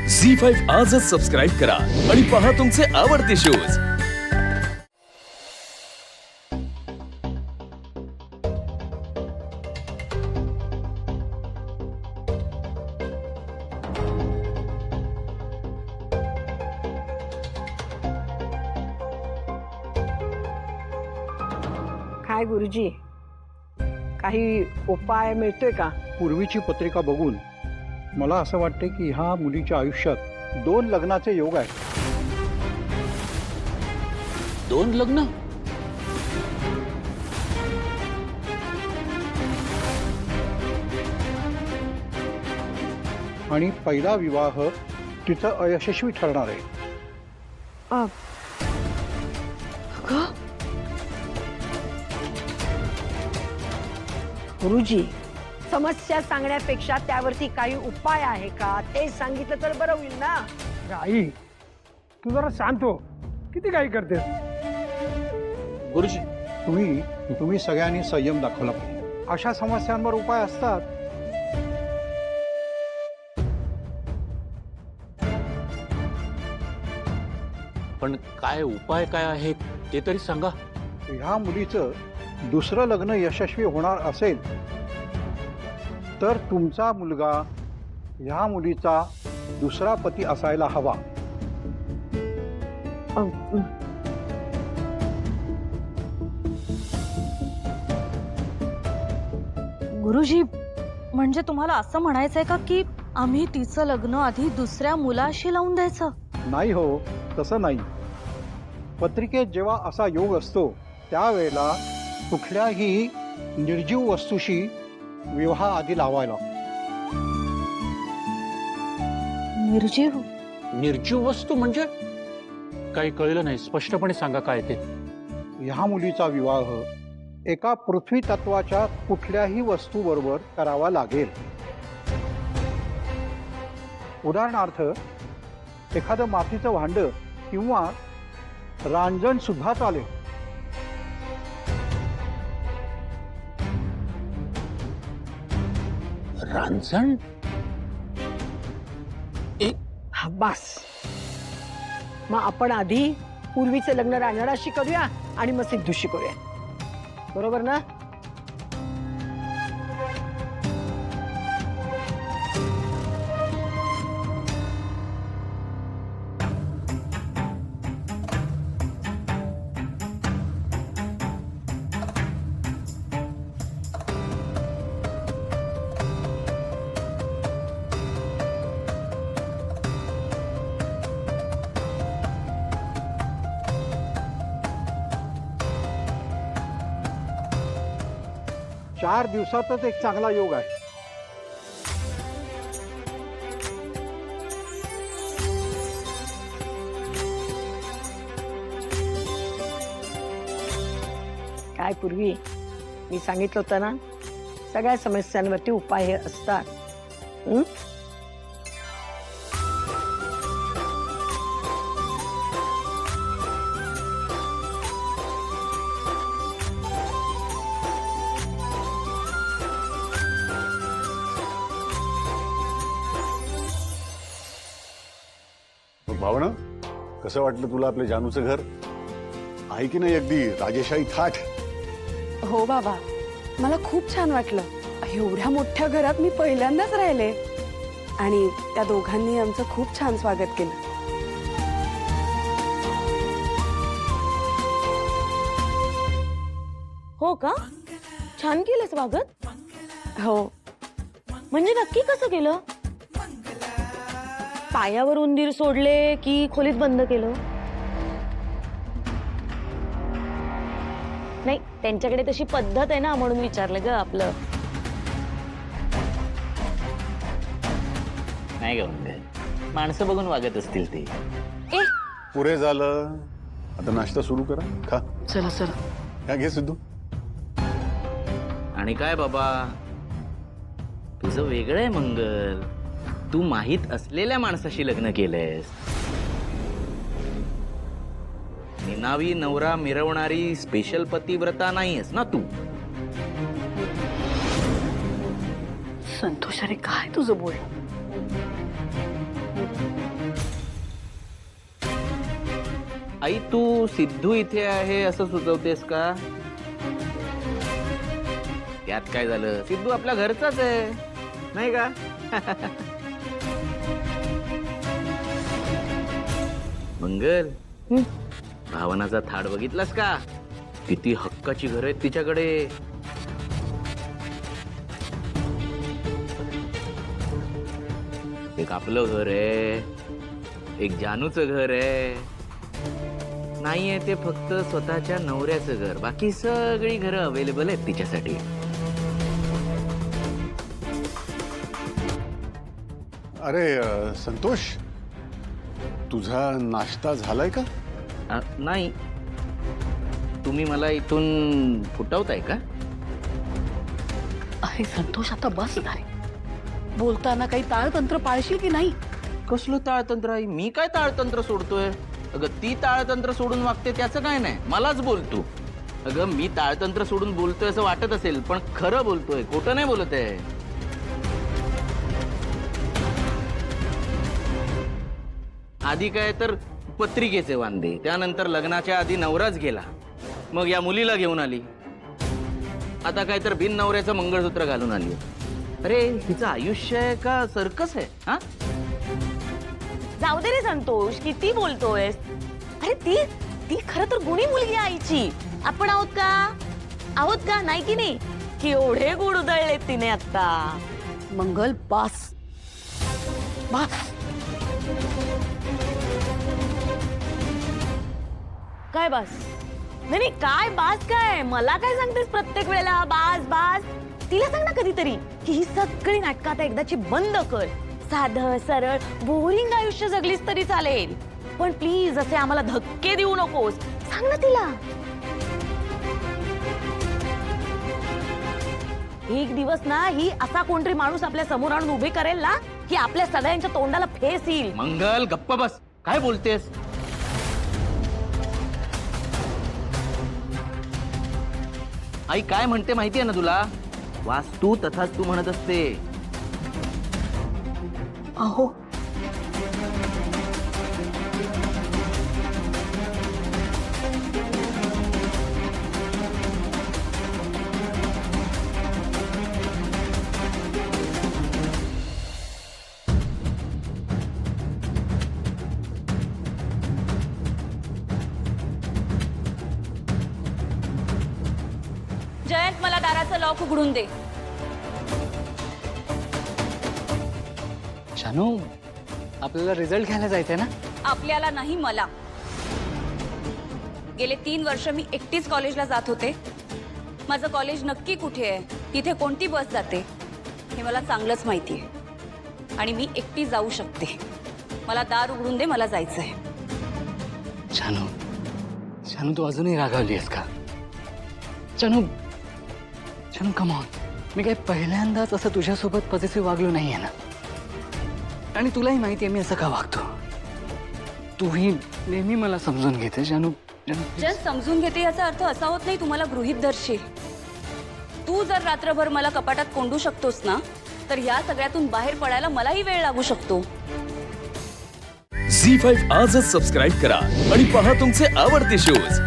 झी5 आजच सबस्क्राईब करा आणि पहा तुमचे आवडते शोज। काय गुरुजी, काही उपाय मिळतोय का? पूर्वीची पत्रिका बघून मला असं वाटते की ह्या मुलीच्या आयुष्यात 2 लग्नाचे योग आहेत। 2 लग्न? आणि पहिला विवाह तिचा अयशस्वी ठरणार आहे। गुरुजी, समस्या सांगण्यापेक्षा त्यावरती काही उपाय आहे का ते सांगितलं तर बरं होईल ना। आई, तू जरा शांत हो। किती काही करतेस? गुरुजी, तुम्ही सगळ्यांनी संयम दाखवला पाहिजे। अशा समस्यांवर उपाय असतात। पण काय उपाय काय आहेत ते तरी सांगा। ह्या मुलीचं दुसरं लग्न यशस्वी होणार असेल तर तुमचा मुलगा ह्या मुलीचा दुसरा पती असायला हवा। गुरुजी, म्हणजे तुम्हाला असं म्हणायचंय का की आम्ही तिचं लग्न आधी दुसऱ्या मुलाशी लावून द्यायचं? नाही हो, तसं नाही। पत्रिकेत जेव्हा असा योग असतो त्यावेळेला कुठल्याही निर्जीव वस्तूशी विवाह आधी लावायला। निर्जीव? निर्जीव वस्तू म्हणजे काही कळलं नाही, स्पष्टपणे सांगा काय ते। ह्या मुलीचा विवाह एका पृथ्वी तत्वाच्या कुठल्याही वस्तू बरोबर करावा लागेल। उदाहरणार्थ एखादं मातीचं भांड किंवा रांजण सुद्धा चालेल। रांजण? हा बस, मग आपण आधी पूर्वीचं लग्न रांजणाशी करूया आणि मग सिद्धूशी करूया, बरोबर ना? चार दिवसातच एक चांगला योग आहे। काय पूर्वी मी सांगितलं होतं ना, सगळ्या समस्यांवरती उपाय हे असतात। भावना, कसं वाटलं तुला आपल्या जानूचं घर? आहे की नाही अगदी राजेशाही थाट? हो बाबा, मला खूप छान वाटलं। एवढ्या मोठ्या घरात मी पहिल्यांदाच राहिले आणि त्या दोघांनी आमचं खूप छान स्वागत केलं। हो का? छान केलं स्वागत? हो, म्हणजे नक्की कसं केलं? पायावर उंदीर सोडले की खोलीत बंद केलं? नाही, त्यांच्याकडे तशी पद्धत आहे ना, म्हणून विचारलं ग आपलं। नाही ग, माणसं बघून वागत असतील ते। ए, पुरे झालं, आता नाश्ता सुरू करा, खा। चला चला, ह्या घे सिद्धू। आणि काय बाबा, तुझं वेगळं आहे मंगल। तू माहित असलेल्या माणसाशी लग्न केलंयस। निनावी नवरा मिरवणारी स्पेशल पतिव्रता नाहीयेस ना तू। संतोष, अरे काय तुझं बोल? आई तू सिद्धू इथे आहे असं सुचवतेस का? यात काय झालं, सिद्धू आपल्या घरचाच आहे नाही का? मंगल, भावनाचा थाट बघितलास का? किती हक्काची घर आहेत तिच्याकडे. एक आपलं घर आहे, एक जानूचं घर आहे. नाहीये ते फक्त स्वतःच्या नवऱ्याचं घर. बाकी सगळी घरं अवेलेबल आहेत तिच्यासाठी. अरे संतोष, तुझा नाश्ता झालाय का? नाही, तुम्ही मला इथून फुटवताय का? अरे संतोष, आता बस नाही. बोलताना काही ताळतंत्र पाळशील की नाही? कसलं ताळतंत्र आहे? मी काय ताळतंत्र सोडतोय? अगं ती ताळतंत्र सोडून वागते त्याचं काय नाही, मलाच बोलतो. अगं मी ताळतंत्र सोडून बोलतोय असं वाटत असेल, पण खरं बोलतोय, खोटं नाही बोलत आहे. आधी काय तर पत्रिकेचे वांदे, त्यानंतर लग्नाच्या आधी नवराच गेला, मग या मुलीला घेऊन आली, आता काय तर बिन नवऱ्याचं मंगळसूत्र घालून आली. अरे हिचं आयुष्य आहे का सर्कस आहे? हा, जाऊ दे रे संतोष, किती बोलतोयस? अरे ती ती खरं तर गुणी मुलगी आहे आईची. आपण आहोत का नाही की नाही? की एवढे गुण उधळले तिने आता. मंगल, बस बस. काय बास? नाही काय बास काय? मला काय सांगतेस प्रत्येक वेळेला बास बास? तिला सांग ना कधीतरी की ही सगळी नाटकं आता एकदाची बंद कर. साधं सरळ बोरिंग आयुष्य जगलीस तरी चालेल, पण प्लीज असे आम्हाला धक्के देऊ नकोस. सांग ना तिला. एक दिवस ना ही असा कोणतरी माणूस आपल्या समोर आणून उभे करेल ना की आपल्या सगळ्यांच्या तोंडाला फेस येईल. मंगल गप्प बस, काय बोलतेस? आई काय म्हणते माहितीये ना तुला? वास्तू तथाच तू म्हणत असते. अहो, जयंत, मला दाराचं लॉक उघडून दे. जानू, आपल्याला रिझल्ट घ्यायला जायचंय ना? आपल्याला नाही, मला. गेले 3 वर्ष मी एकटीच कॉलेजला जात होते. माझं कॉलेज नक्की कुठे आहे, तिथे कोणती बस जाते हे मला चांगलंच माहिती आहे, आणि मी एकटी जाऊ शकते. मला दार उघडून दे, मला जायचंय. जानू, जानू तू अजूनही रागावली आहेस का? जानू, जानू कम ऑन. मी काही पहिल्यांदाच असं तुझ्यासोबत पॉझिटिव्ह वागलो नाहीये ना, आणि तुलाही माहिती आहे मी असं का वागतो. तूही नेहमी मला समजून घेते जानू. जस्ट समजून घेते याचा अर्थ असा होत नाही तुम्हाला गृहीत धरशील. तू जर रात्रभर मला कपाटात कोंडू शकतोस ना, तर या सगळ्यातून बाहेर पडायला मलाही वेळ लागू शकतो. झी5 आजच सबस्क्राईब करा आणि पहा तुमचे आवडते शोज